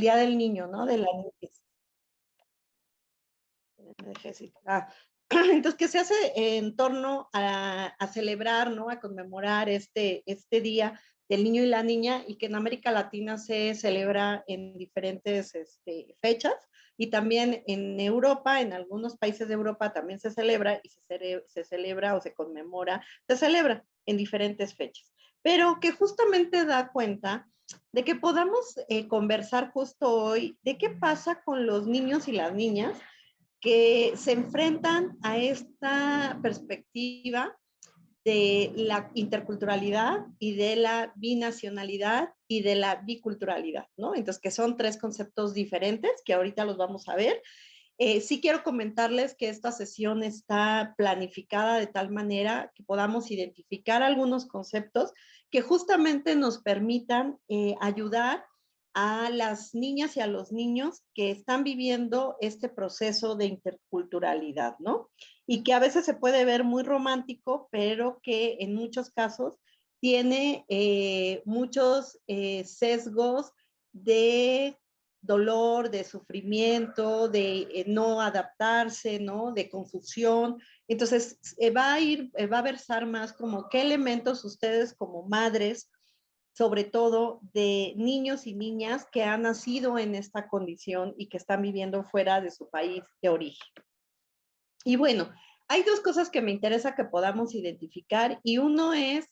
Día del Niño, ¿no? De la niñez. De Jessica. Entonces, que se hace en torno a celebrar, ¿no? A conmemorar este día del niño y la niña, y que en América Latina se celebra en diferentes fechas, y también en Europa, en algunos países de Europa también se celebra, y se celebra o se conmemora, se celebra en diferentes fechas. Pero que justamente da cuenta de que podamos conversar justo hoy de qué pasa con los niños y las niñas que se enfrentan a esta perspectiva de la interculturalidad y de la binacionalidad y de la biculturalidad, ¿no? Entonces, que son tres conceptos diferentes que ahorita los vamos a ver. Sí quiero comentarles que esta sesión está planificada de tal manera que podamos identificar algunos conceptos que justamente nos permitan ayudar a las niñas y a los niños que están viviendo este proceso de interculturalidad, ¿no? Y que a veces se puede ver muy romántico, pero que en muchos casos tiene muchos sesgos de dolor, de sufrimiento, de no adaptarse, ¿no? De confusión. Entonces, va a versar más como qué elementos ustedes como madres, sobre todo de niños y niñas que han nacido en esta condición y que están viviendo fuera de su país de origen. Y bueno, hay dos cosas que me interesa que podamos identificar, y uno es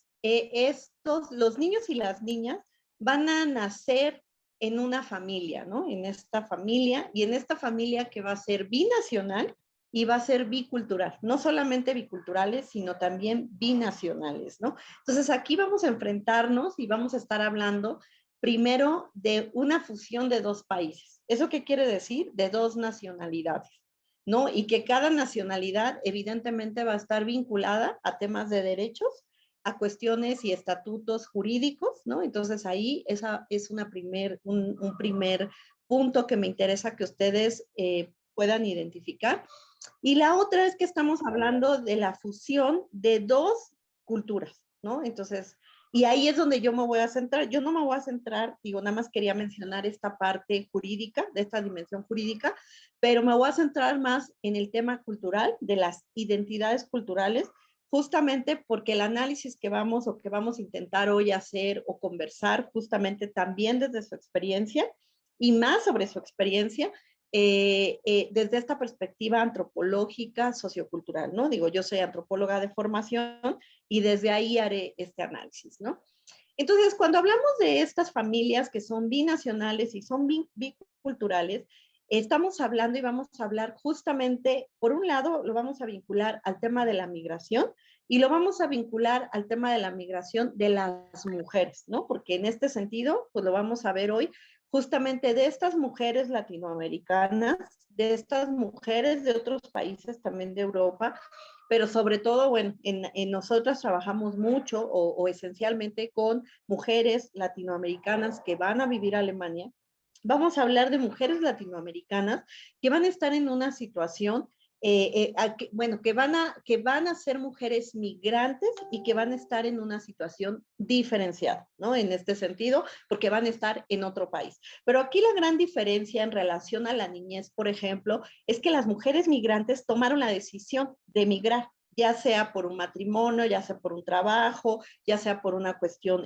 los niños y las niñas van a nacer en una familia, ¿no? En esta familia, y en esta familia que va a ser binacional y va a ser bicultural, no solamente biculturales, sino también binacionales, ¿no? Entonces aquí vamos a enfrentarnos y vamos a estar hablando primero de una fusión de dos países. ¿Eso qué quiere decir? De dos nacionalidades, ¿no? Y que cada nacionalidad evidentemente va a estar vinculada a temas de derechos, a cuestiones y estatutos jurídicos, ¿no? Entonces ahí esa es un primer punto que me interesa que ustedes puedan identificar. Y la otra es que estamos hablando de la fusión de dos culturas, ¿no? Entonces, y ahí es donde yo me voy a centrar. Yo no me voy a centrar, digo, nada más quería mencionar esta parte jurídica, de esta dimensión jurídica, pero me voy a centrar más en el tema cultural, de las identidades culturales, justamente porque el análisis que vamos a intentar hoy hacer o conversar justamente también desde su experiencia y más sobre su experiencia, desde esta perspectiva antropológica, sociocultural, ¿no? Digo, yo soy antropóloga de formación y desde ahí haré este análisis, ¿no? Entonces, cuando hablamos de estas familias que son binacionales y son biculturales, estamos hablando y vamos a hablar justamente, por un lado, lo vamos a vincular al tema de la migración y lo vamos a vincular al tema de la migración de las mujeres, ¿no? Porque en este sentido, pues lo vamos a ver hoy, justamente de estas mujeres latinoamericanas, de estas mujeres de otros países también de Europa, pero sobre todo, bueno, en nosotras trabajamos mucho o esencialmente con mujeres latinoamericanas que van a vivir a Alemania. Vamos a hablar de mujeres latinoamericanas que van a estar en una situación, bueno, que van a ser mujeres migrantes y que van a estar en una situación diferenciada, ¿no? En este sentido, porque van a estar en otro país. Pero aquí la gran diferencia en relación a la niñez, por ejemplo, es que las mujeres migrantes tomaron la decisión de emigrar, ya sea por un matrimonio, ya sea por un trabajo, ya sea por una cuestión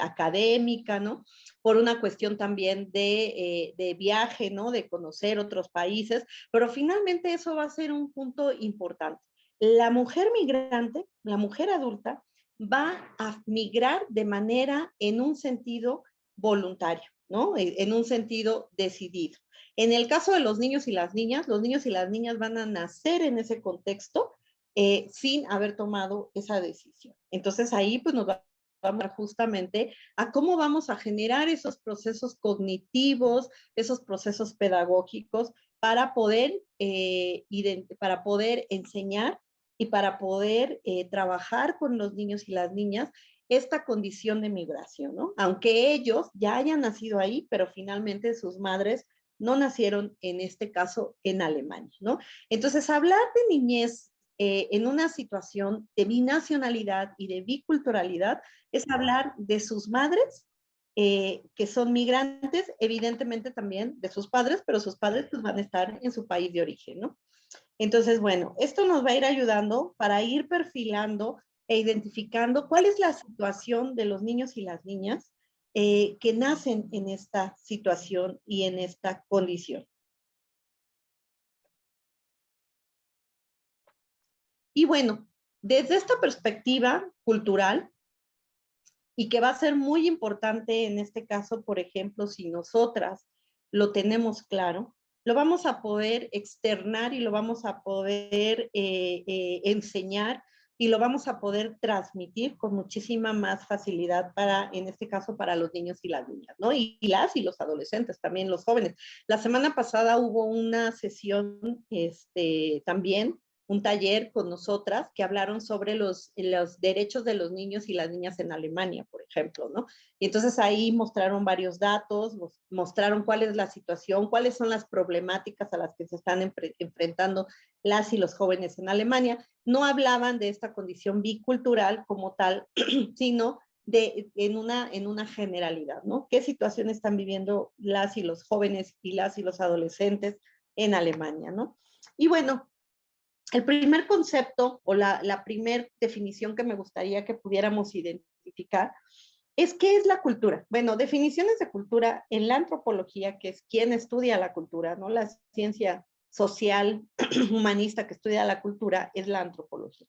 académica, ¿no? Por una cuestión también de viaje, ¿no? De conocer otros países, pero finalmente eso va a ser un punto importante. La mujer migrante, la mujer adulta, va a migrar de manera en un sentido voluntario, ¿no? En un sentido decidido. En el caso de los niños y las niñas, los niños y las niñas van a nacer en ese contexto sin haber tomado esa decisión. Entonces ahí pues nos vamos justamente a cómo vamos a generar esos procesos cognitivos, esos procesos pedagógicos para poder enseñar y para poder trabajar con los niños y las niñas esta condición de migración, ¿no? Aunque ellos ya hayan nacido ahí, pero finalmente sus madres no nacieron, en este caso, en Alemania, ¿no? Entonces, hablar de niñez en una situación de binacionalidad y de biculturalidad es hablar de sus madres que son migrantes, evidentemente también de sus padres, pero sus padres pues, van a estar en su país de origen, ¿no? Entonces, bueno, esto nos va a ir ayudando para ir perfilando e identificando cuál es la situación de los niños y las niñas que nacen en esta situación y en esta condición. Y bueno, desde esta perspectiva cultural, y que va a ser muy importante en este caso, por ejemplo, si nosotras lo tenemos claro, lo vamos a poder externar y lo vamos a poder enseñar y lo vamos a poder transmitir con muchísima más facilidad para, en este caso, para los niños y las niñas, ¿no? Y las y los adolescentes, también los jóvenes. La semana pasada hubo una sesión también un taller con nosotras que hablaron sobre los derechos de los niños y las niñas en Alemania, por ejemplo, ¿no? Y entonces ahí mostraron varios datos, mostraron cuál es la situación, cuáles son las problemáticas a las que se están enfrentando las y los jóvenes en Alemania. No hablaban de esta condición bicultural como tal, sino en una generalidad, ¿no? ¿Qué situación están viviendo las y los jóvenes y las y los adolescentes en Alemania, ¿no? Y bueno, el primer concepto o la primera definición que me gustaría que pudiéramos identificar es qué es la cultura. Bueno, definiciones de cultura en la antropología, que es quien estudia la cultura, ¿no? La ciencia social humanista que estudia la cultura es la antropología.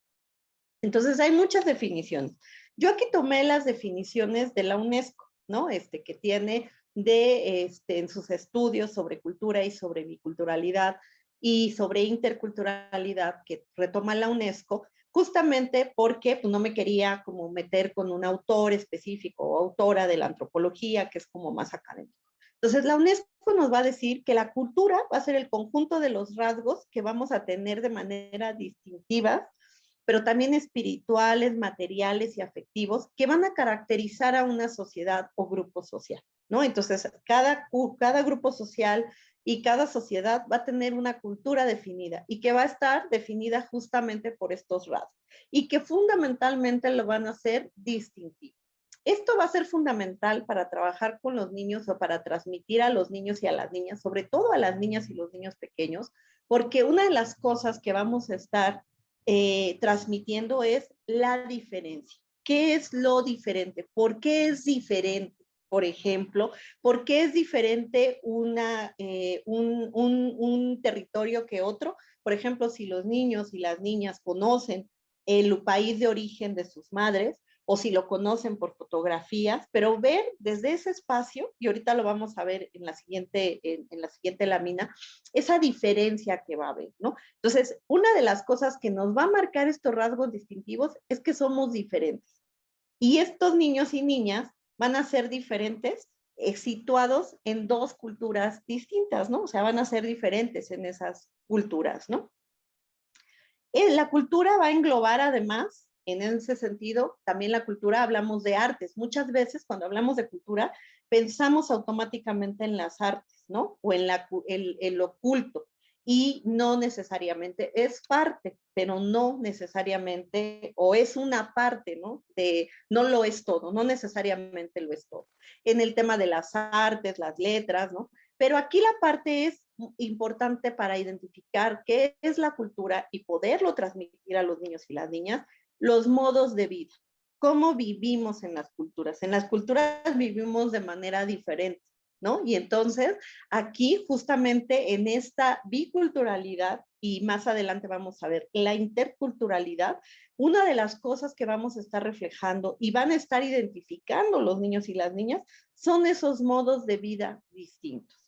Entonces hay muchas definiciones. Yo aquí tomé las definiciones de la UNESCO, ¿no? Que tiene en sus estudios sobre cultura y sobre biculturalidad y sobre interculturalidad que retoma la UNESCO, justamente porque pues, no me quería como meter con un autor específico o autora de la antropología, que es como más académico. Entonces, la UNESCO nos va a decir que la cultura va a ser el conjunto de los rasgos que vamos a tener de manera distintiva, pero también espirituales, materiales y afectivos que van a caracterizar a una sociedad o grupo social, ¿no? Entonces, cada grupo social y cada sociedad va a tener una cultura definida y que va a estar definida justamente por estos rasgos y que fundamentalmente lo van a hacer distintivo. Esto va a ser fundamental para trabajar con los niños o para transmitir a los niños y a las niñas, sobre todo a las niñas y los niños pequeños, porque una de las cosas que vamos a estar transmitiendo es la diferencia. ¿Qué es lo diferente? ¿Por qué es diferente? Por ejemplo, ¿por qué es diferente un territorio que otro? Por ejemplo, si los niños y las niñas conocen el país de origen de sus madres, o si lo conocen por fotografías, pero ver desde ese espacio, y ahorita lo vamos a ver en la siguiente lámina, esa diferencia que va a haber, ¿no? Entonces, una de las cosas que nos va a marcar estos rasgos distintivos es que somos diferentes. Y estos niños y niñas van a ser diferentes, situados en dos culturas distintas, ¿no? O sea, van a ser diferentes en esas culturas, ¿no? La cultura va a englobar además, en ese sentido, también la cultura, hablamos de artes. Muchas veces cuando hablamos de cultura, pensamos automáticamente en las artes, ¿no? O en el oculto. Y no necesariamente es parte, pero no necesariamente, o es una parte, ¿no? No lo es todo, no necesariamente lo es todo. En el tema de las artes, las letras, ¿no? Pero aquí la parte es importante para identificar qué es la cultura y poderlo transmitir a los niños y las niñas, los modos de vida, cómo vivimos en las culturas. En las culturas vivimos de manera diferente, ¿no? Y entonces aquí justamente en esta biculturalidad, y más adelante vamos a ver la interculturalidad, una de las cosas que vamos a estar reflejando y van a estar identificando los niños y las niñas son esos modos de vida distintos.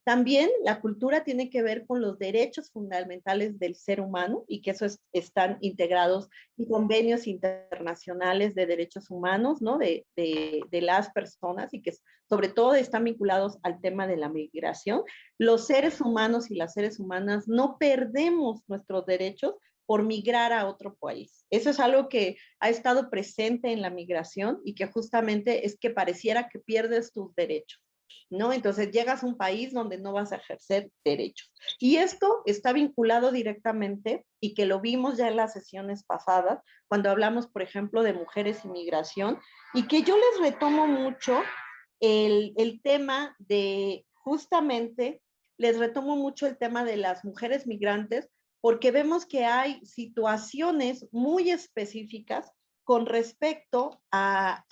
También la cultura tiene que ver con los derechos fundamentales del ser humano y que eso están integrados en convenios internacionales de derechos humanos, ¿no? De las personas y que sobre todo están vinculados al tema de la migración. Los seres humanos y las seres humanas no perdemos nuestros derechos por migrar a otro país. Eso es algo que ha estado presente en la migración y que justamente es que pareciera que pierdes tus derechos, ¿no? Entonces llegas a un país donde no vas a ejercer derechos. Y esto está vinculado directamente, y que lo vimos ya en las sesiones pasadas, cuando hablamos, por ejemplo, de mujeres y migración, y que yo les retomo mucho el tema de justamente, les retomo mucho el tema de las mujeres migrantes, porque vemos que hay situaciones muy específicas con respecto a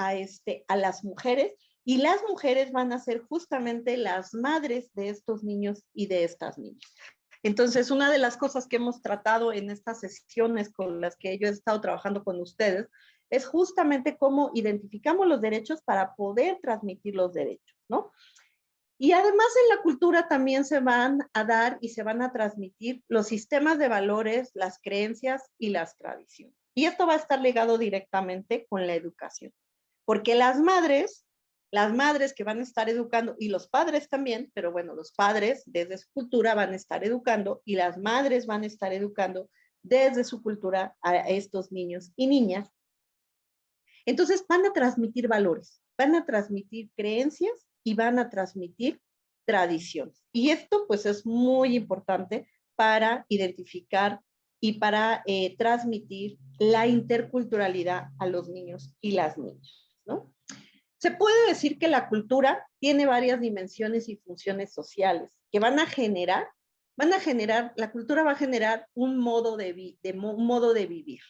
las mujeres, y las mujeres van a ser justamente las madres de estos niños y de estas niñas. Entonces, una de las cosas que hemos tratado en estas sesiones con las que yo he estado trabajando con ustedes es justamente cómo identificamos los derechos para poder transmitir los derechos, ¿no? Y además en la cultura también se van a dar y se van a transmitir los sistemas de valores, las creencias y las tradiciones. Y esto va a estar ligado directamente con la educación, porque las madres que van a estar educando, y los padres también, pero bueno, los padres desde su cultura van a estar educando y las madres van a estar educando desde su cultura a estos niños y niñas. Entonces van a transmitir valores, van a transmitir creencias y van a transmitir tradiciones. Y esto pues es muy importante para identificar y para transmitir la interculturalidad a los niños y las niñas, ¿no? Se puede decir que la cultura tiene varias dimensiones y funciones sociales que la cultura va a generar un modo de vivir.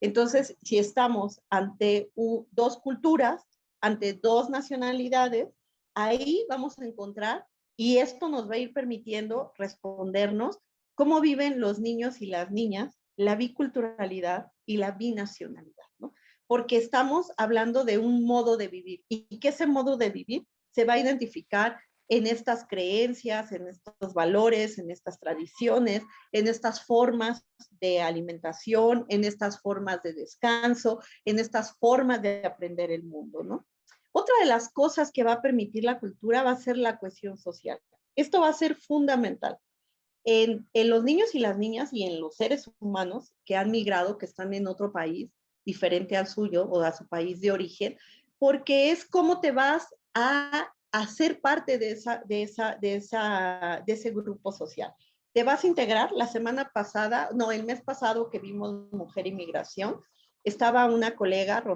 Entonces, si estamos ante dos culturas, ante dos nacionalidades, ahí vamos a encontrar, y esto nos va a ir permitiendo respondernos cómo viven los niños y las niñas la biculturalidad y la binacionalidad, ¿no? Porque estamos hablando de un modo de vivir y que ese modo de vivir se va a identificar en estas creencias, en estos valores, en estas tradiciones, en estas formas de alimentación, en estas formas de descanso, en estas formas de aprender el mundo, ¿no? Otra de las cosas que va a permitir la cultura va a ser la cohesión social. Esto va a ser fundamental. En los niños y las niñas y en los seres humanos que han migrado, que están en otro país diferente al suyo o a su país de origen, porque es cómo te vas a hacer parte de ese grupo social. Te vas a integrar. La semana pasada, no, el mes pasado que vimos Mujer y Migración, estaba una colega, no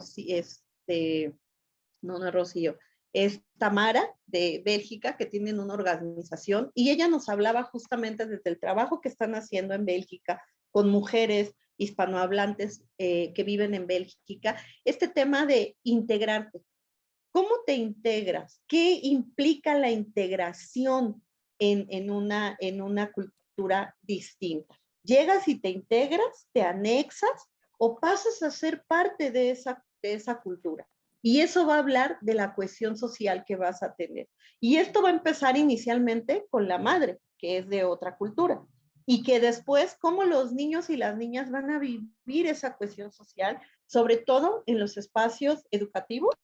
es Rocío, es Tamara de Bélgica, que tienen una organización, y ella nos hablaba justamente desde el trabajo que están haciendo en Bélgica con mujeres hispanohablantes que viven en Bélgica, este tema de integrarte. ¿Cómo te integras? ¿Qué implica la integración en una cultura distinta? ¿Llegas y te integras, te anexas o pasas a ser parte de esa cultura? Y eso va a hablar de la cohesión social que vas a tener. Y esto va a empezar inicialmente con la madre, que es de otra cultura. Y que después, cómo los niños y las niñas van a vivir esa cohesión social, sobre todo en los espacios educativos,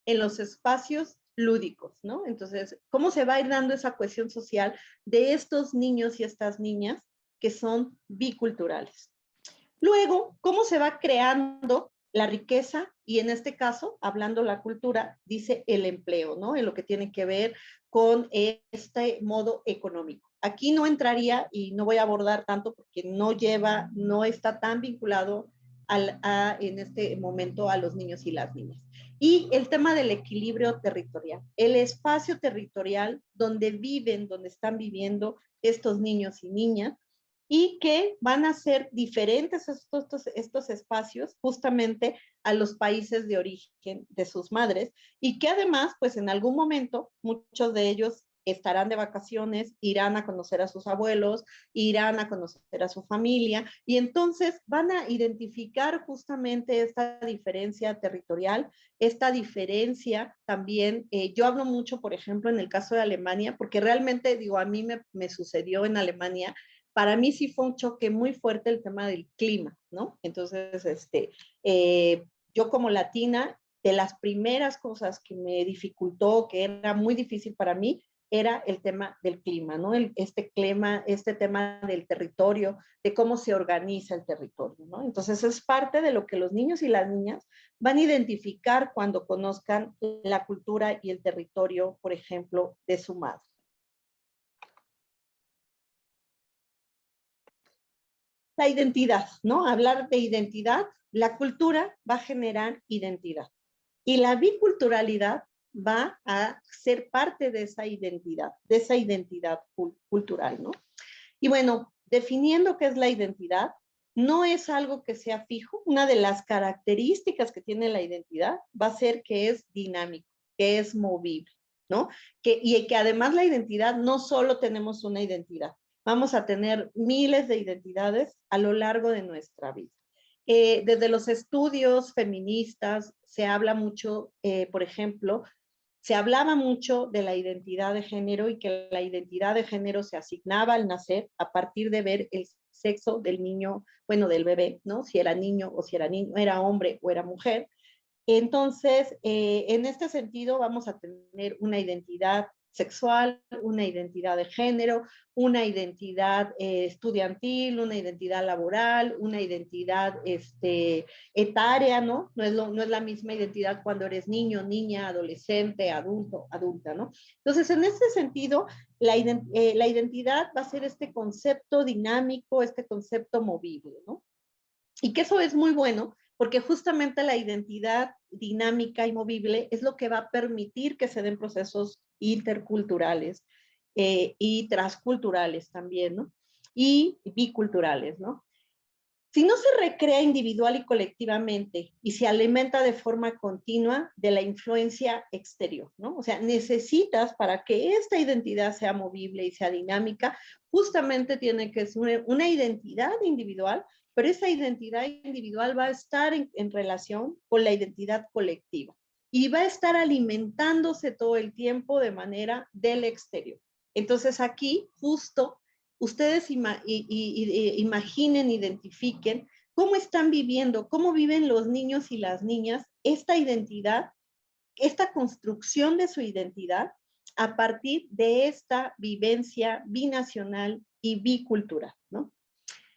en los espacios lúdicos, ¿no? Entonces, ¿cómo se va a ir dando esa cohesión social de estos niños y estas niñas que son biculturales? Luego, ¿cómo se va creando la riqueza? Y en este caso, hablando la cultura, dice el empleo, ¿no? En lo que tiene que ver con este modo económico. Aquí no entraría y no voy a abordar tanto porque no está tan vinculado en este momento a los niños y las niñas. Y el tema del equilibrio territorial, el espacio territorial donde viven, donde están viviendo estos niños y niñas, y que van a ser diferentes estos espacios justamente a los países de origen de sus madres, y que además, pues en algún momento, muchos de ellos estarán de vacaciones, irán a conocer a sus abuelos, irán a conocer a su familia, y entonces van a identificar justamente esta diferencia territorial, esta diferencia también. Yo hablo mucho, por ejemplo, en el caso de Alemania, porque realmente, digo, a mí me sucedió en Alemania. Para mí sí fue un choque muy fuerte el tema del clima, ¿no? Entonces, yo como latina, de las primeras cosas que me dificultó, que era muy difícil para mí, era el tema del clima, ¿no? Este tema del territorio, de cómo se organiza el territorio, ¿no? Entonces es parte de lo que los niños y las niñas van a identificar cuando conozcan la cultura y el territorio, por ejemplo, de su madre. La identidad, ¿no? Hablar de identidad, la cultura va a generar identidad. Y la biculturalidad va a ser parte de esa identidad cultural, ¿no? Y bueno, definiendo qué es la identidad, no es algo que sea fijo. Una de las características que tiene la identidad va a ser que es dinámico, que es movible, ¿no? Y que además la identidad, no solo tenemos una identidad, vamos a tener miles de identidades a lo largo de nuestra vida. Desde los estudios feministas se habla mucho, por ejemplo, se hablaba mucho de la identidad de género y que la identidad de género se asignaba al nacer a partir de ver el sexo del niño, bueno, del bebé, ¿no? Si era niño o si era niño, era hombre o era mujer. Entonces, en este sentido, vamos a tener una identidad sexual, una identidad de género, una identidad estudiantil, una identidad laboral, una identidad etaria, ¿no? No es la misma identidad cuando eres niño, niña, adolescente, adulto, adulta, ¿no? Entonces, en este sentido, la identidad va a ser este concepto dinámico, este concepto movible, ¿no? Y que eso es muy bueno porque justamente la identidad dinámica y movible es lo que va a permitir que se den procesos interculturales y transculturales también, ¿no? Y biculturales, ¿no? Si no se recrea individual y colectivamente y se alimenta de forma continua de la influencia exterior, ¿no? O sea, necesitas para que esta identidad sea movible y sea dinámica, justamente tiene que ser una identidad individual, pero esa identidad individual va a estar en relación con la identidad colectiva y va a estar alimentándose todo el tiempo de manera del exterior. Entonces aquí justo ustedes imaginen, identifiquen cómo están viviendo, cómo viven los niños y las niñas esta identidad, esta construcción de su identidad a partir de esta vivencia binacional y bicultural, ¿no?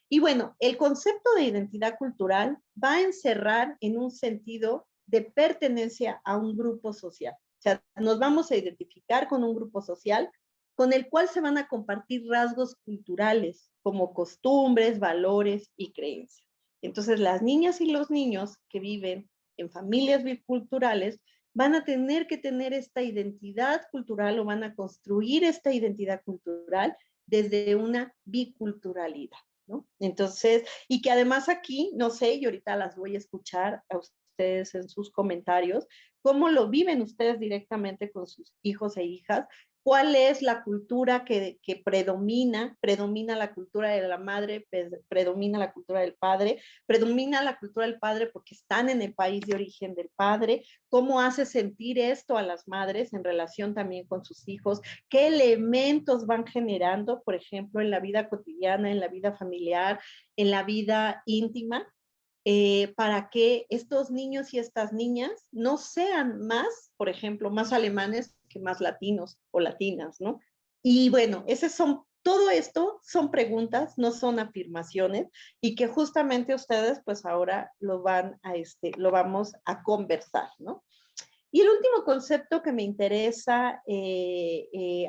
Y bueno, el concepto de identidad cultural va a encerrar en un sentido de pertenencia a un grupo social. O sea, nos vamos a identificar con un grupo social con el cual se van a compartir rasgos culturales como costumbres, valores y creencias. Entonces, las niñas y los niños que viven en familias biculturales van a tener que tener esta identidad cultural o van a construir esta identidad cultural desde una biculturalidad, ¿no? Entonces, y que además aquí, no sé, y ahorita las voy a escuchar a ustedes en sus comentarios, cómo lo viven ustedes directamente con sus hijos e hijas, cuál es la cultura que predomina la cultura de la madre, predomina la cultura del padre, predomina la cultura del padre porque están en el país de origen del padre, cómo hace sentir esto a las madres en relación también con sus hijos, qué elementos van generando, por ejemplo, en la vida cotidiana, en la vida familiar, en la vida íntima, para que estos niños y estas niñas no sean más, por ejemplo, más alemanes que más latinos o latinas, ¿no? Y bueno, todo esto son preguntas, no son afirmaciones, y que justamente ustedes pues ahora lo vamos a conversar, ¿no? Y el último concepto que me interesa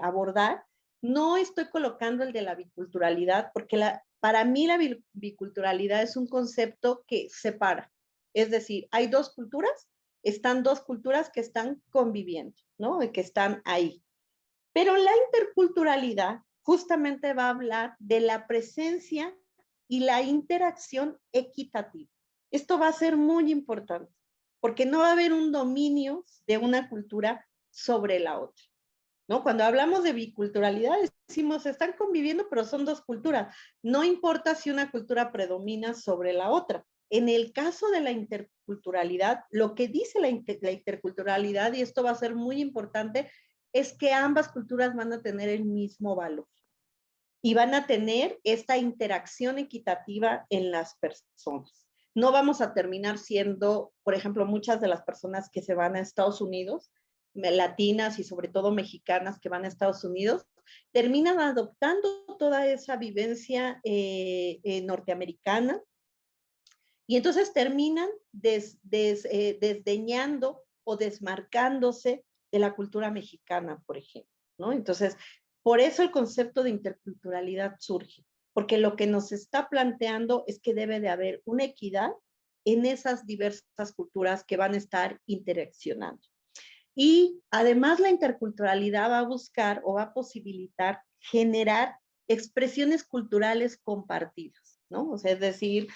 abordar, no estoy colocando el de la biculturalidad, porque para mí la biculturalidad es un concepto que separa. Es decir, hay dos culturas, están dos culturas que están conviviendo, ¿no? Y que están ahí. Pero la interculturalidad justamente va a hablar de la presencia y la interacción equitativa. Esto va a ser muy importante, porque no va a haber un dominio de una cultura sobre la otra, ¿no? Cuando hablamos de biculturalidad, decimos, están conviviendo, pero son dos culturas. No importa si una cultura predomina sobre la otra. En el caso de la interculturalidad, lo que dice la interculturalidad, y esto va a ser muy importante, es que ambas culturas van a tener el mismo valor y van a tener esta interacción equitativa en las personas. No vamos a terminar siendo, por ejemplo, muchas de las personas que se van a Estados Unidos, latinas y sobre todo mexicanas que van a Estados Unidos, terminan adoptando toda esa vivencia norteamericana y entonces terminan desdeñando o desmarcándose de la cultura mexicana, por ejemplo, ¿no? Entonces, por eso el concepto de interculturalidad surge, porque lo que nos está planteando es que debe de haber una equidad en esas diversas culturas que van a estar interaccionando. Y además la interculturalidad va a buscar o va a posibilitar generar expresiones culturales compartidas, ¿no? O sea, es decir,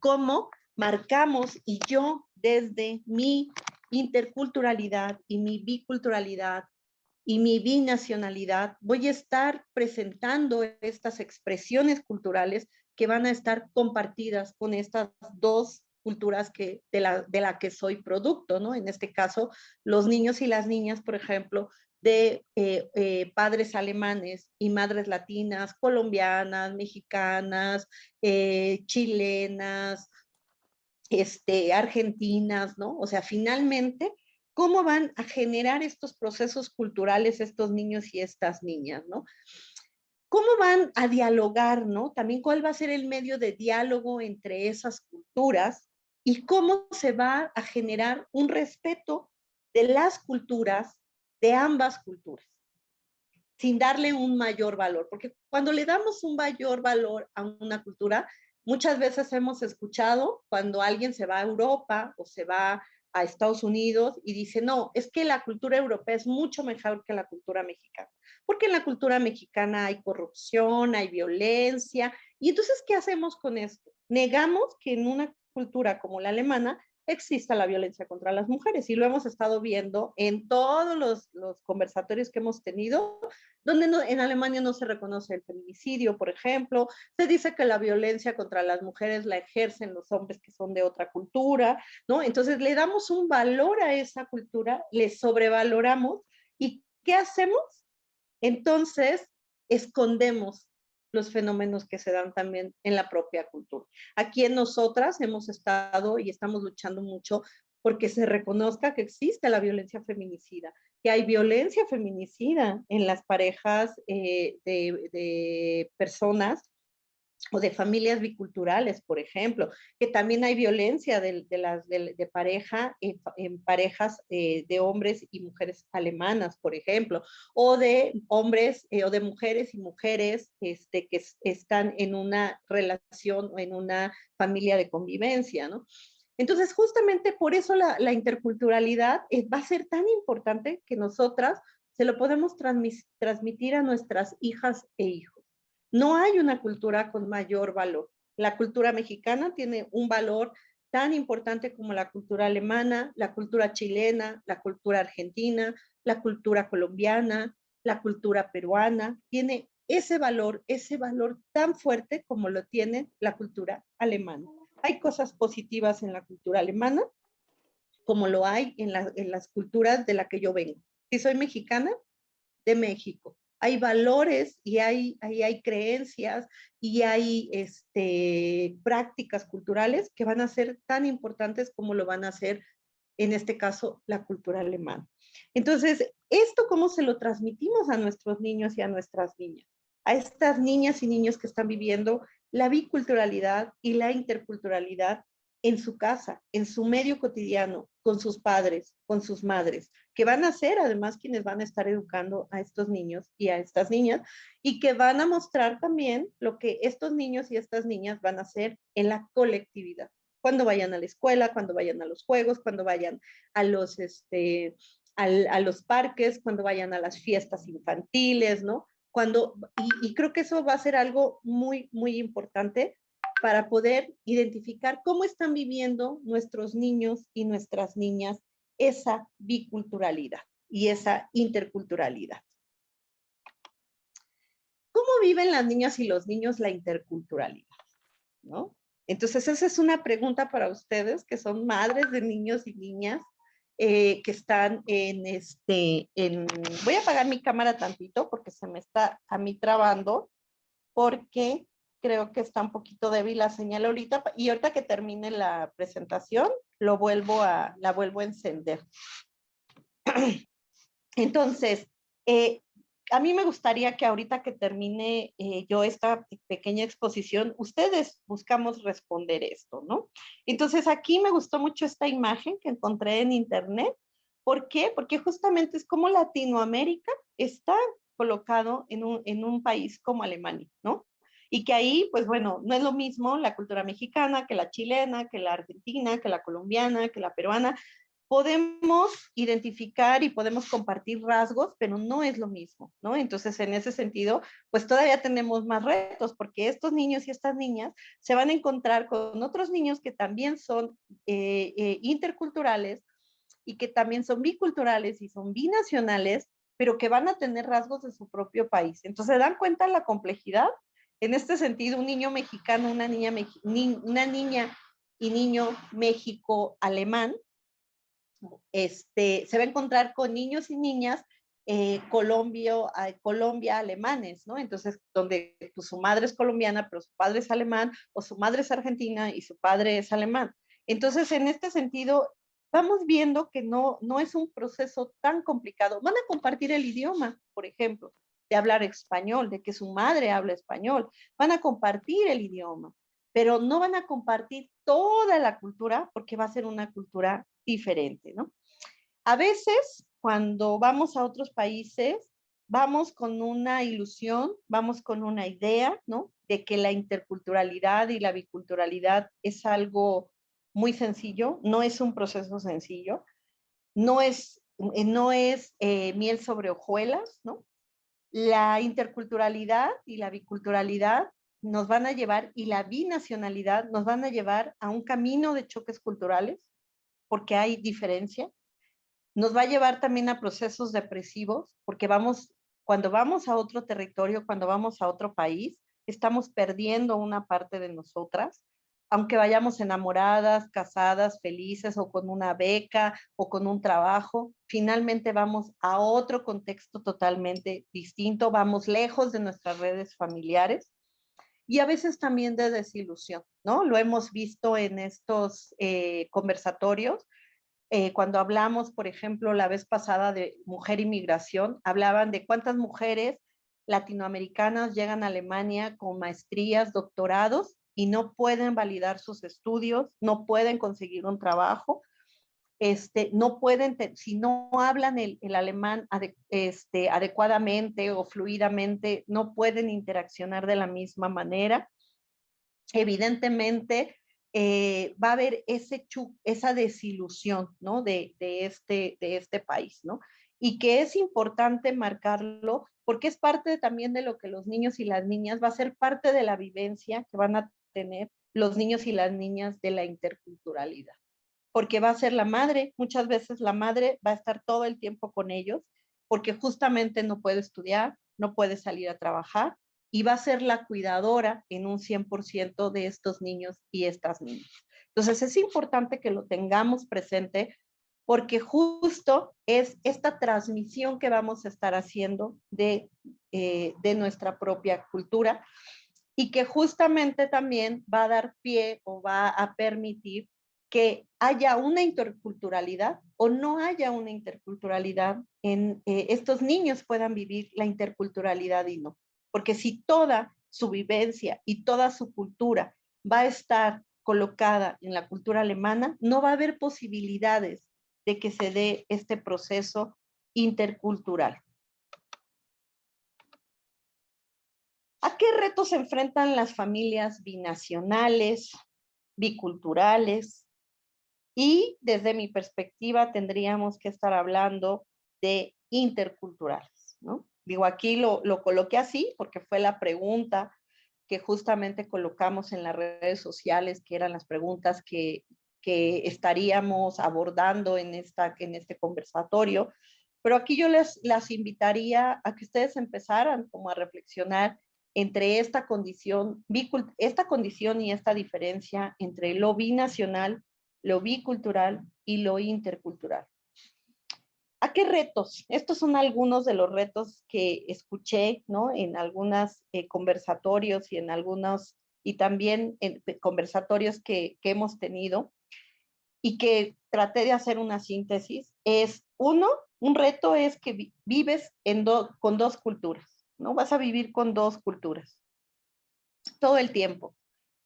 cómo marcamos y yo desde mi interculturalidad y mi biculturalidad y mi binacionalidad voy a estar presentando estas expresiones culturales que van a estar compartidas con estas dos culturas de la que soy producto, ¿no? En este caso, los niños y las niñas, por ejemplo, de padres alemanes y madres latinas, colombianas, mexicanas, chilenas, argentinas, ¿no? O sea, finalmente, ¿cómo van a generar estos procesos culturales estos niños y estas niñas, ¿no? ¿Cómo van a dialogar, no? También cuál va a ser el medio de diálogo entre esas culturas y cómo se va a generar un respeto de las culturas, de ambas culturas, sin darle un mayor valor, porque cuando le damos un mayor valor a una cultura, muchas veces hemos escuchado cuando alguien se va a Europa o se va a Estados Unidos y dice, no, es que la cultura europea es mucho mejor que la cultura mexicana, porque en la cultura mexicana hay corrupción, hay violencia, y entonces, ¿qué hacemos con esto? Negamos que en una cultura como la alemana exista la violencia contra las mujeres, y lo hemos estado viendo en todos los conversatorios que hemos tenido, donde no, en Alemania no se reconoce el feminicidio, por ejemplo, se dice que la violencia contra las mujeres la ejercen los hombres que son de otra cultura, ¿no? Entonces le damos un valor a esa cultura, le sobrevaloramos, ¿y qué hacemos? Entonces escondemos los fenómenos que se dan también en la propia cultura. Aquí en nosotras hemos estado y estamos luchando mucho porque se reconozca que existe la violencia feminicida, que hay violencia feminicida en las parejas de personas o de familias biculturales, por ejemplo, que también hay violencia de pareja en parejas de hombres y mujeres alemanas, por ejemplo, o de hombres o de mujeres y mujeres que están en una relación o en una familia de convivencia, ¿no? Entonces, justamente por eso la interculturalidad va a ser tan importante que nosotras se lo podemos transmitir a nuestras hijas e hijos. No hay una cultura con mayor valor. La cultura mexicana tiene un valor tan importante como la cultura alemana, la cultura chilena, la cultura argentina, la cultura colombiana, la cultura peruana. Tiene ese valor tan fuerte como lo tiene la cultura alemana. Hay cosas positivas en la cultura alemana, como lo hay en las culturas de la que yo vengo. Si soy mexicana, de México. Hay valores y hay creencias y hay prácticas culturales que van a ser tan importantes como lo van a ser, en este caso, la cultura alemana. Entonces, ¿esto cómo se lo transmitimos a nuestros niños y a nuestras niñas? A estas niñas y niños que están viviendo la biculturalidad y la interculturalidad en su casa, en su medio cotidiano, con sus padres, con sus madres, que van a ser además quienes van a estar educando a estos niños y a estas niñas, y que van a mostrar también lo que estos niños y estas niñas van a hacer en la colectividad, cuando vayan a la escuela, cuando vayan a los juegos, cuando vayan a a los parques, cuando vayan a las fiestas infantiles, ¿no? Y creo que eso va a ser algo muy, muy importante para poder identificar cómo están viviendo nuestros niños y nuestras niñas esa biculturalidad y esa interculturalidad. ¿Cómo viven las niñas y los niños la interculturalidad? ¿No? Entonces, esa es una pregunta para ustedes, que son madres de niños y niñas que están voy a apagar mi cámara tantito porque se me está a mí trabando, porque creo que está un poquito débil la señal ahorita, y ahorita que termine la presentación, la vuelvo a encender. Entonces, a mí me gustaría que ahorita que termine yo esta pequeña exposición, ustedes buscamos responder esto, ¿no? Entonces, aquí me gustó mucho esta imagen que encontré en internet. ¿Por qué? Porque justamente es como Latinoamérica está colocado en un país como Alemania, ¿no? Y que ahí, pues bueno, no es lo mismo la cultura mexicana que la chilena, que la argentina, que la colombiana, que la peruana. podemos identificar y podemos compartir rasgos, pero no es lo mismo, ¿no? Entonces, en ese sentido, pues todavía tenemos más retos, porque estos niños y estas niñas se van a encontrar con otros niños que también son interculturales y que también son biculturales y son binacionales, pero que van a tener rasgos de su propio país. Entonces, ¿se dan cuenta de la complejidad? En este sentido, un niño mexicano, una niña y niño México-alemán, se va a encontrar con niños y niñas Colombia alemanes, ¿no? Entonces, donde pues, su madre es colombiana, pero su padre es alemán, o su madre es argentina y su padre es alemán. Entonces, en este sentido, vamos viendo que no es un proceso tan complicado. Van a compartir el idioma, por ejemplo, de hablar español, de que su madre habla español. Van a compartir el idioma, pero no van a compartir toda la cultura porque va a ser una cultura diferente, ¿no? A veces, cuando vamos a otros países, vamos con una ilusión, vamos con una idea, ¿no? De que la interculturalidad y la biculturalidad es algo muy sencillo, no es un proceso sencillo, no es miel sobre hojuelas, ¿no? La interculturalidad y la biculturalidad nos van a llevar, y la binacionalidad nos van a llevar a un camino de choques culturales, porque hay diferencia. Nos va a llevar también a procesos depresivos, porque cuando vamos a otro territorio, cuando vamos a otro país, estamos perdiendo una parte de nosotras, aunque vayamos enamoradas, casadas, felices o con una beca o con un trabajo, finalmente vamos a otro contexto totalmente distinto, vamos lejos de nuestras redes familiares y a veces también de desilusión, ¿no? Lo hemos visto en estos conversatorios. Cuando hablamos, por ejemplo, la vez pasada de mujer y migración, hablaban de cuántas mujeres latinoamericanas llegan a Alemania con maestrías, doctorados y no pueden validar sus estudios, no pueden conseguir un trabajo, no pueden, si no hablan el alemán adecuadamente o fluidamente, no pueden interaccionar de la misma manera. Evidentemente, va a haber esa desilusión, ¿no? de este país, ¿no? Y que es importante marcarlo porque es parte también de lo que los niños y las niñas, va a ser parte de la vivencia que van a tener los niños y las niñas de la interculturalidad. Porque va a ser la madre, muchas veces la madre va a estar todo el tiempo con ellos, porque justamente no puede estudiar, no puede salir a trabajar, y va a ser la cuidadora en un 100% de estos niños y estas niñas. Entonces es importante que lo tengamos presente porque justo es esta transmisión que vamos a estar haciendo de nuestra propia cultura y que justamente también va a dar pie o va a permitir que haya una interculturalidad o no haya una interculturalidad, estos niños puedan vivir la interculturalidad y no. Porque si toda su vivencia y toda su cultura va a estar colocada en la cultura alemana, no va a haber posibilidades de que se dé este proceso intercultural. ¿A qué retos se enfrentan las familias binacionales, biculturales? Y desde mi perspectiva tendríamos que estar hablando de interculturales, ¿no? Digo, aquí lo coloqué así porque fue la pregunta que justamente colocamos en las redes sociales, que eran las preguntas que estaríamos abordando en este conversatorio. Pero aquí yo las invitaría a que ustedes empezaran como a reflexionar entre esta condición y esta diferencia entre lo binacional, lo bicultural y lo intercultural. ¿A qué retos? Estos son algunos de los retos que escuché, ¿no? En algunos conversatorios y también en conversatorios que hemos tenido y que traté de hacer una síntesis. Un reto es que vives con dos culturas, ¿no? Vas a vivir con dos culturas todo el tiempo,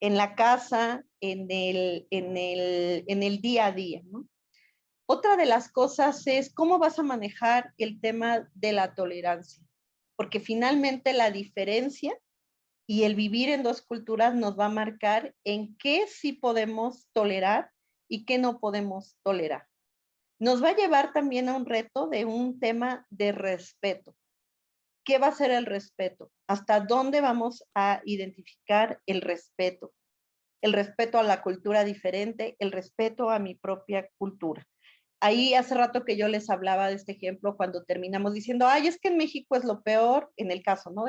en la casa, en el día a día, ¿no? Otra de las cosas es cómo vas a manejar el tema de la tolerancia, porque finalmente la diferencia y el vivir en dos culturas nos va a marcar en qué sí podemos tolerar y qué no podemos tolerar. nos va a llevar también a un reto de un tema de respeto. ¿Qué va a ser el respeto? ¿Hasta dónde vamos a identificar el respeto? El respeto a la cultura diferente, el respeto a mi propia cultura. Ahí hace rato que yo les hablaba de este ejemplo cuando terminamos diciendo, ay, es que en México es lo peor, en el caso, ¿no?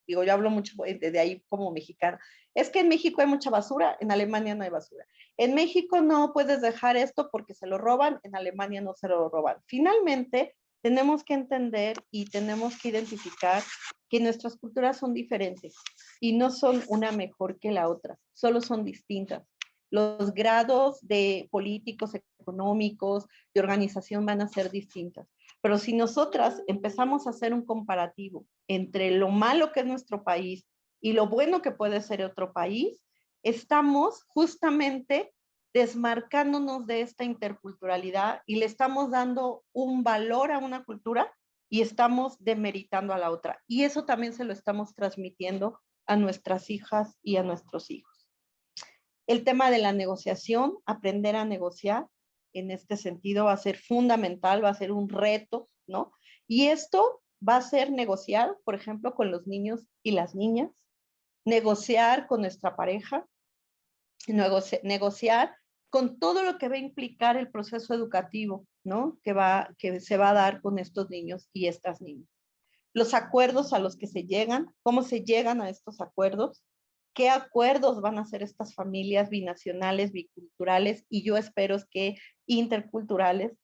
Digo, yo hablo mucho de ahí como mexicana. Es que en México hay mucha basura, en Alemania no hay basura. En México no puedes dejar esto porque se lo roban, en Alemania no se lo roban. Finalmente, tenemos que entender y tenemos que identificar que nuestras culturas son diferentes y no son una mejor que la otra, solo son distintas. Los grados de políticos, económicos, de organización van a ser distintas. Pero si nosotras empezamos a hacer un comparativo entre lo malo que es nuestro país y lo bueno que puede ser otro país, estamos justamente desmarcándonos de esta interculturalidad y le estamos dando un valor a una cultura y estamos demeritando a la otra. Y eso también se lo estamos transmitiendo a nuestras hijas y a nuestros hijos. El tema de la negociación, aprender a negociar, en este sentido va a ser fundamental, va a ser un reto, ¿no? Y esto va a ser negociar, por ejemplo, con los niños y las niñas, negociar con nuestra pareja, negociar con todo lo que va a implicar el proceso educativo, ¿no? Que se va a dar con estos niños y estas niñas. Los acuerdos a los que se llegan, cómo se llegan a estos acuerdos, qué acuerdos van a hacer estas familias binacionales, biculturales y yo espero que interculturales.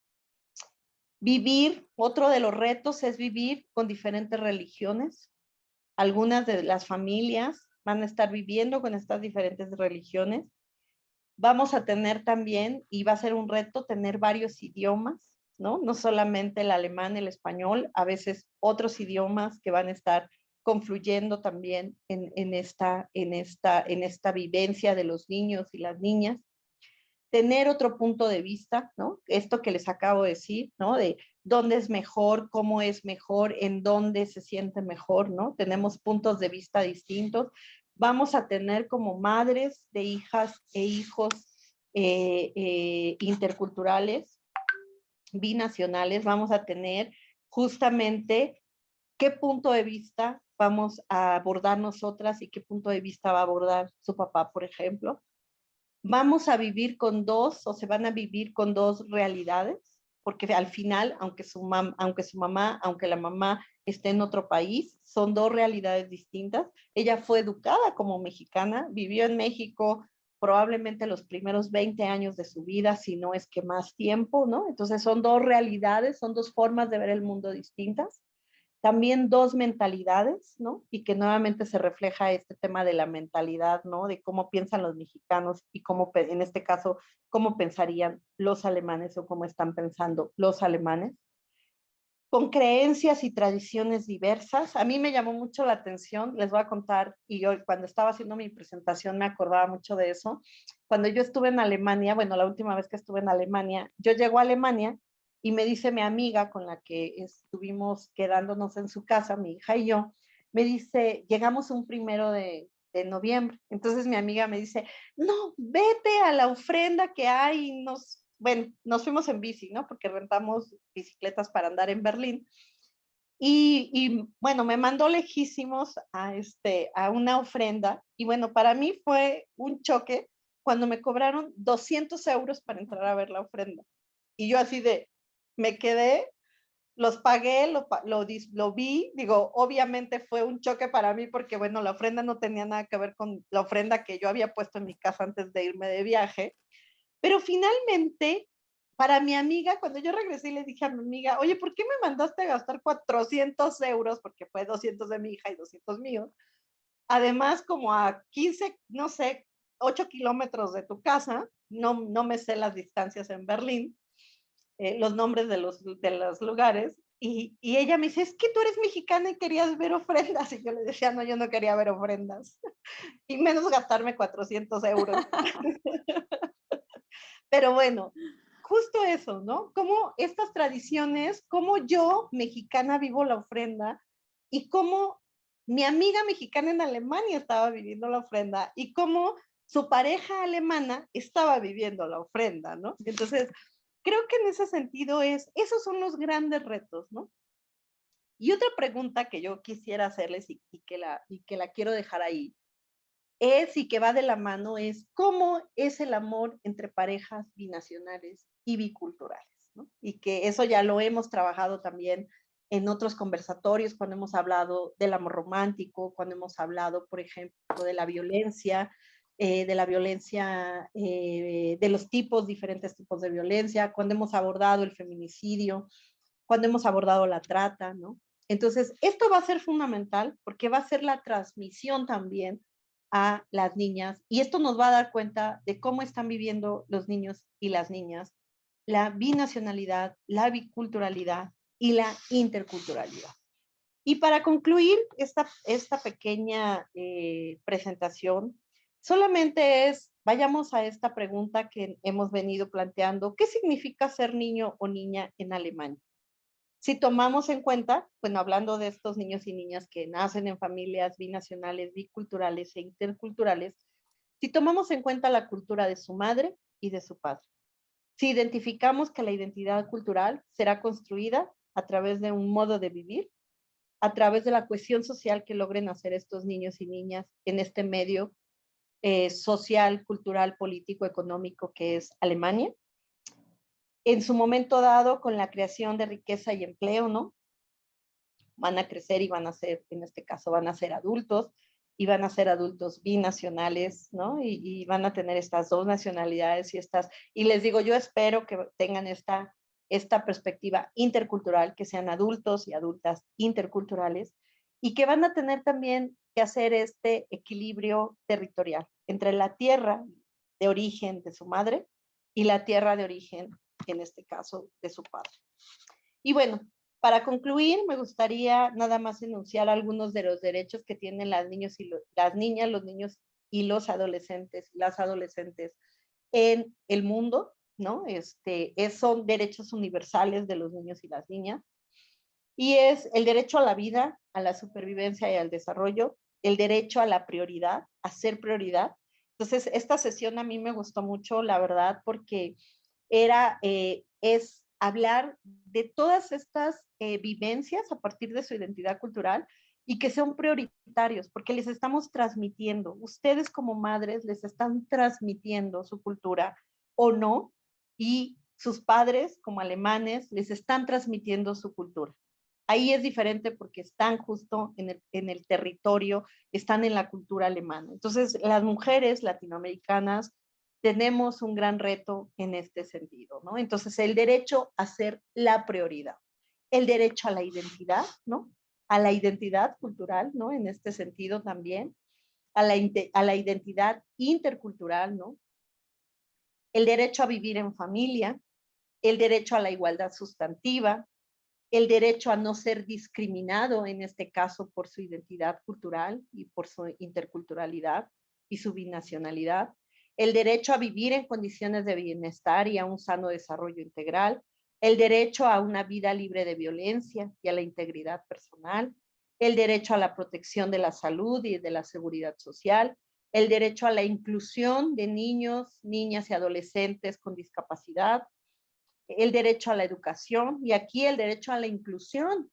Vivir, otro de los retos es vivir con diferentes religiones. Algunas de las familias van a estar viviendo con estas diferentes religiones. Vamos a tener también, y va a ser un reto, tener varios idiomas, ¿no? No solamente el alemán, el español, a veces otros idiomas que van a estar confluyendo también en esta vivencia de los niños y las niñas. Tener otro punto de vista, ¿no? Esto que les acabo de decir, ¿no? De dónde es mejor, cómo es mejor, en dónde se siente mejor, ¿no? Tenemos puntos de vista distintos. Vamos a tener como madres de hijas e hijos interculturales, binacionales, vamos a tener justamente qué punto de vista vamos a abordar nosotras y qué punto de vista va a abordar su papá, por ejemplo. Vamos a vivir con dos o se van a vivir con dos realidades, porque al final, aunque aunque la mamá esté en otro país, son dos realidades distintas. Ella fue educada como mexicana, vivió en México probablemente los primeros 20 años de su vida, si no es que más tiempo, ¿no? Entonces son dos realidades, son dos formas de ver el mundo distintas. También dos mentalidades, ¿no? Y que nuevamente se refleja este tema de la mentalidad, ¿no? De cómo piensan los mexicanos y cómo, en este caso, cómo pensarían los alemanes o cómo están pensando los alemanes. Con creencias y tradiciones diversas. A mí me llamó mucho la atención, les voy a contar, y yo cuando estaba haciendo mi presentación me acordaba mucho de eso. Cuando yo estuve en Alemania, bueno, la última vez que estuve en Alemania, yo llego a Alemania y me dice mi amiga con la que estuvimos quedándonos en su casa, mi hija y yo, me dice, llegamos un 1 de noviembre. Entonces mi amiga me dice, no, vete a la ofrenda que hay, bueno, nos fuimos en bici, ¿no? Porque rentamos bicicletas para andar en Berlín. Bueno, me mandó lejísimos a una ofrenda. Y bueno, para mí fue un choque cuando me cobraron 200 euros para entrar a ver la ofrenda. Y yo así me quedé, los pagué, lo vi, digo, obviamente fue un choque para mí porque, bueno, la ofrenda no tenía nada que ver con la ofrenda que yo había puesto en mi casa antes de irme de viaje. Pero finalmente, para mi amiga, cuando yo regresé y le dije a mi amiga, oye, ¿por qué me mandaste a gastar 400 euros? Porque fue 200 de mi hija y 200 míos. Además, como a 15, no sé, 8 kilómetros de tu casa, no me sé las distancias en Berlín, los nombres de los lugares. Y ella me dice, es que tú eres mexicana y querías ver ofrendas. Y yo le decía, no, yo no quería ver ofrendas. Y menos gastarme 400 euros. Pero bueno, justo eso, ¿no? Cómo estas tradiciones, cómo yo, mexicana, vivo la ofrenda y cómo mi amiga mexicana en Alemania estaba viviendo la ofrenda y cómo su pareja alemana estaba viviendo la ofrenda, ¿no? Entonces, creo que en ese sentido esos son los grandes retos, ¿no? Y otra pregunta que yo quisiera hacerles y que la quiero dejar ahí es y que va de la mano es cómo es el amor entre parejas binacionales y biculturales, ¿no? Y que eso ya lo hemos trabajado también en otros conversatorios cuando hemos hablado del amor romántico, cuando hemos hablado, por ejemplo, de la violencia, de los diferentes tipos de violencia, cuando hemos abordado el feminicidio, cuando hemos abordado la trata, ¿no? Entonces, esto va a ser fundamental porque va a ser la transmisión también a las niñas y esto nos va a dar cuenta de cómo están viviendo los niños y las niñas la binacionalidad, la biculturalidad y la interculturalidad. Y para concluir esta pequeña presentación, solamente vayamos a esta pregunta que hemos venido planteando, ¿qué significa ser niño o niña en Alemania? Si tomamos en cuenta, bueno, hablando de estos niños y niñas que nacen en familias binacionales, biculturales e interculturales, si tomamos en cuenta la cultura de su madre y de su padre, si identificamos que la identidad cultural será construida a través de un modo de vivir, a través de la cohesión social que logren hacer estos niños y niñas en este medio social, cultural, político, económico que es Alemania, en su momento dado con la creación de riqueza y empleo, ¿no? Van a crecer y van a ser, en este caso, van a ser adultos y van a ser adultos binacionales, ¿no? Y van a tener estas dos nacionalidades y les digo, yo espero que tengan esta perspectiva intercultural, que sean adultos y adultas interculturales y que van a tener también que hacer este equilibrio territorial entre la tierra de origen de su madre y la tierra de origen, en este caso, de su padre. Y bueno, para concluir, me gustaría nada más enunciar algunos de los derechos que tienen las niñas, los niños y los adolescentes, las adolescentes en el mundo, ¿no? Son derechos universales de los niños y las niñas. Y es el derecho a la vida, a la supervivencia y al desarrollo, el derecho a la prioridad, a ser prioridad. Entonces, esta sesión a mí me gustó mucho, la verdad, porque es hablar de todas estas vivencias a partir de su identidad cultural y que son prioritarios, porque les estamos transmitiendo, ustedes como madres les están transmitiendo su cultura o no, y sus padres como alemanes les están transmitiendo su cultura. Ahí es diferente porque están justo en el territorio, están en la cultura alemana. Entonces, las mujeres latinoamericanas tenemos un gran reto en este sentido, ¿no? Entonces, el derecho a ser la prioridad, el derecho a la identidad, ¿no? A la identidad cultural, ¿no? En este sentido también, a la identidad intercultural, ¿no? El derecho a vivir en familia, el derecho a la igualdad sustantiva, el derecho a no ser discriminado, en este caso por su identidad cultural y por su interculturalidad y su binacionalidad, el derecho a vivir en condiciones de bienestar y a un sano desarrollo integral, el derecho a una vida libre de violencia y a la integridad personal, el derecho a la protección de la salud y de la seguridad social, el derecho a la inclusión de niños, niñas y adolescentes con discapacidad, el derecho a la educación y aquí el derecho a la inclusión,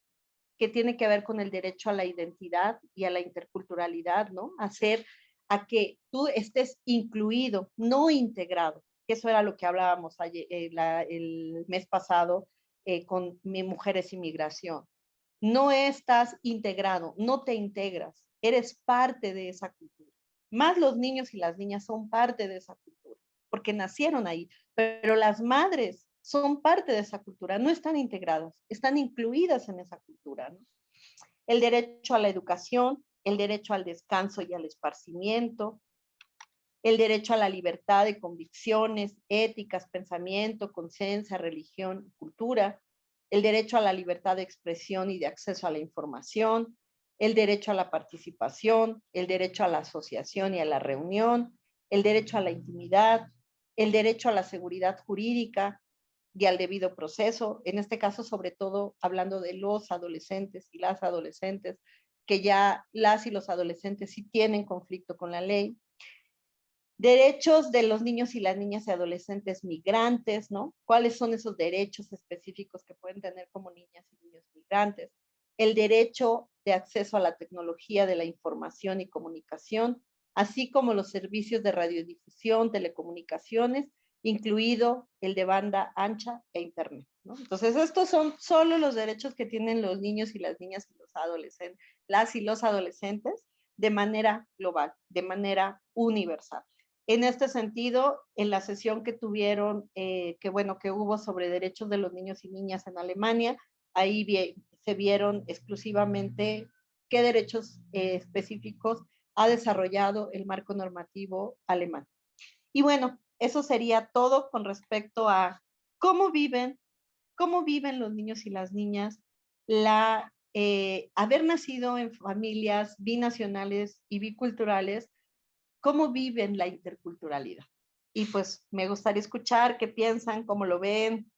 que tiene que ver con el derecho a la identidad y a la interculturalidad, ¿no? A que tú estés incluido, no integrado. Eso era lo que hablábamos el mes pasado con Mujeres y Migración. No estás integrado, no te integras, eres parte de esa cultura. Más los niños y las niñas son parte de esa cultura, porque nacieron ahí, pero las madres son parte de esa cultura, no están integradas, están incluidas en esa cultura, ¿no? El derecho a la educación, el derecho al descanso y al esparcimiento, el derecho a la libertad de convicciones, éticas, pensamiento, conciencia, religión, cultura, el derecho a la libertad de expresión y de acceso a la información, el derecho a la participación, el derecho a la asociación y a la reunión, el derecho a la intimidad, el derecho a la seguridad jurídica y al debido proceso, en este caso sobre todo hablando de los adolescentes y las adolescentes, que ya las y los adolescentes sí tienen conflicto con la ley, Derechos de los niños y las niñas y adolescentes migrantes, ¿no? ¿Cuáles son esos derechos específicos que pueden tener como niñas y niños migrantes? El derecho de acceso a la tecnología de la información y comunicación, así como los servicios de radiodifusión, telecomunicaciones, incluido el de banda ancha e internet, ¿no? Entonces, estos son solo los derechos que tienen los niños y las niñas y los adolescentes, las y los adolescentes, de manera global, de manera universal. En este sentido, en la sesión que tuvieron, que hubo sobre derechos de los niños y niñas en Alemania, ahí se vieron exclusivamente qué derechos específicos ha desarrollado el marco normativo alemán. Y bueno, eso sería todo con respecto a cómo viven, cómo viven los niños y las niñas haber nacido en familias binacionales y biculturales, cómo viven la interculturalidad. Y pues me gustaría escuchar qué piensan, cómo lo ven,